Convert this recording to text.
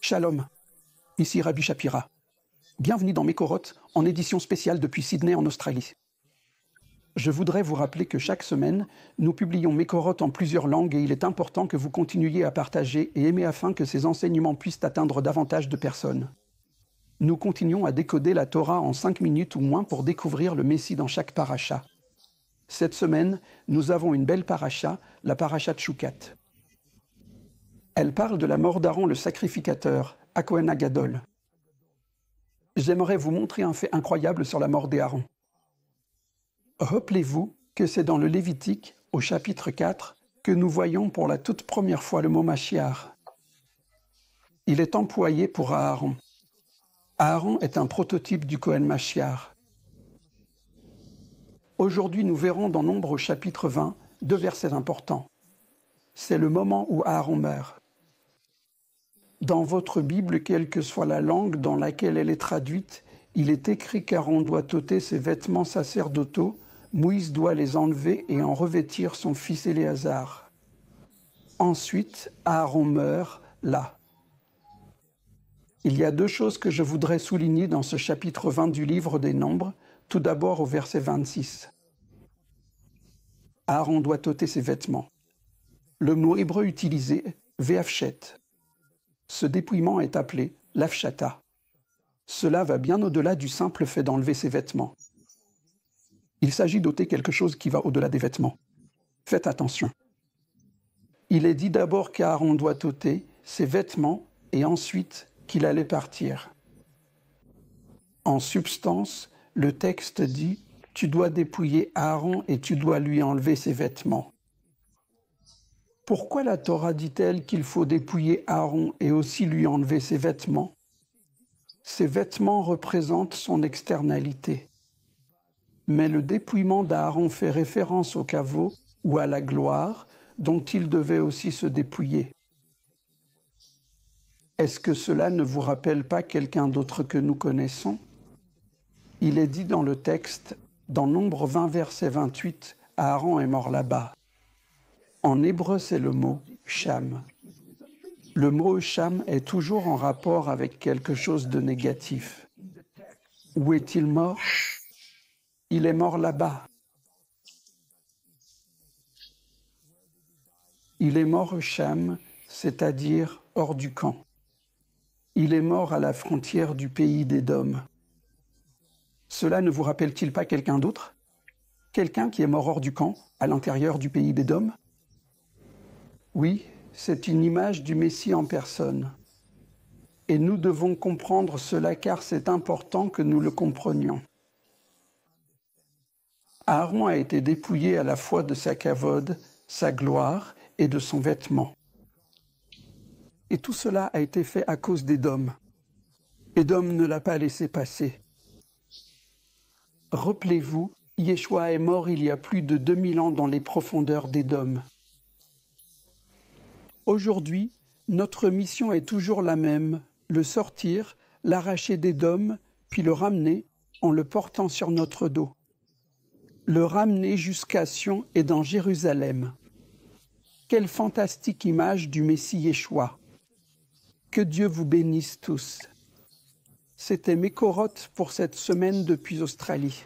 Shalom, ici Rabbi Shapira. Bienvenue dans Mekorot, en édition spéciale depuis Sydney en Australie. Je voudrais vous rappeler que chaque semaine, nous publions Mekorot en plusieurs langues et il est important que vous continuiez à partager et aimer afin que ces enseignements puissent atteindre davantage de personnes. Nous continuons à décoder la Torah en 5 minutes ou moins pour découvrir le Messie dans chaque paracha. Cette semaine, nous avons une belle paracha, la paracha de Shukat. Elle parle de la mort d'Aaron le sacrificateur, à Kohen Hagadol. J'aimerais vous montrer un fait incroyable sur la mort d'Aaron. Rappelez-vous que c'est dans le Lévitique, au chapitre 4, que nous voyons pour la toute première fois le mot Mashiach. Il est employé pour Aaron. Aaron est un prototype du Kohen Mashiach. Aujourd'hui, nous verrons dans Nombre au chapitre 20 deux versets importants. C'est le moment où Aaron meurt. Dans votre Bible, quelle que soit la langue dans laquelle elle est traduite, il est écrit qu'Aaron doit ôter ses vêtements sacerdotaux, Moïse doit les enlever et en revêtir son fils Éléazar. Ensuite, Aaron meurt là. Il y a deux choses que je voudrais souligner dans ce chapitre 20 du livre des Nombres, tout d'abord au verset 26. Aaron doit ôter ses vêtements. Le mot hébreu utilisé, ve'afshet. Ce dépouillement est appelé l'afshata. Cela va bien au-delà du simple fait d'enlever ses vêtements. Il s'agit d'ôter quelque chose qui va au-delà des vêtements. Faites attention. Il est dit d'abord qu'Aaron doit ôter ses vêtements et ensuite qu'il allait partir. En substance, le texte dit « Tu dois dépouiller Aaron et tu dois lui enlever ses vêtements ». Pourquoi la Torah dit-elle qu'il faut dépouiller Aaron et aussi lui enlever ses vêtements? Ces vêtements représentent son externalité. Mais le dépouillement d'Aaron fait référence au caveau ou à la gloire dont il devait aussi se dépouiller. Est-ce que cela ne vous rappelle pas quelqu'un d'autre que nous connaissons? Il est dit dans le texte, dans Nombre 20, verset 28, Aaron est mort là-bas. En hébreu, c'est le mot « sham ». Le mot « sham » est toujours en rapport avec quelque chose de négatif. Où est-il mort? Il est mort là-bas. Il est mort au Sham, c'est-à-dire hors du camp. Il est mort à la frontière du pays d'Édom. Cela ne vous rappelle-t-il pas quelqu'un d'autre? Quelqu'un qui est mort hors du camp, à l'intérieur du pays d'Édom? Oui, c'est une image du Messie en personne. Et nous devons comprendre cela car c'est important que nous le comprenions. Aaron a été dépouillé à la fois de sa kavod, sa gloire et de son vêtement. Et tout cela a été fait à cause d'Édom. Édom ne l'a pas laissé passer. Rappelez-vous, Yeshua est mort il y a plus de 2000 ans dans les profondeurs d'Édom. Aujourd'hui, notre mission est toujours la même, le sortir, l'arracher d'Édom, puis le ramener en le portant sur notre dos. Le ramener jusqu'à Sion et dans Jérusalem. Quelle fantastique image du Messie Yeshua. Que Dieu vous bénisse tous. C'était Mekorot pour cette semaine depuis Australie.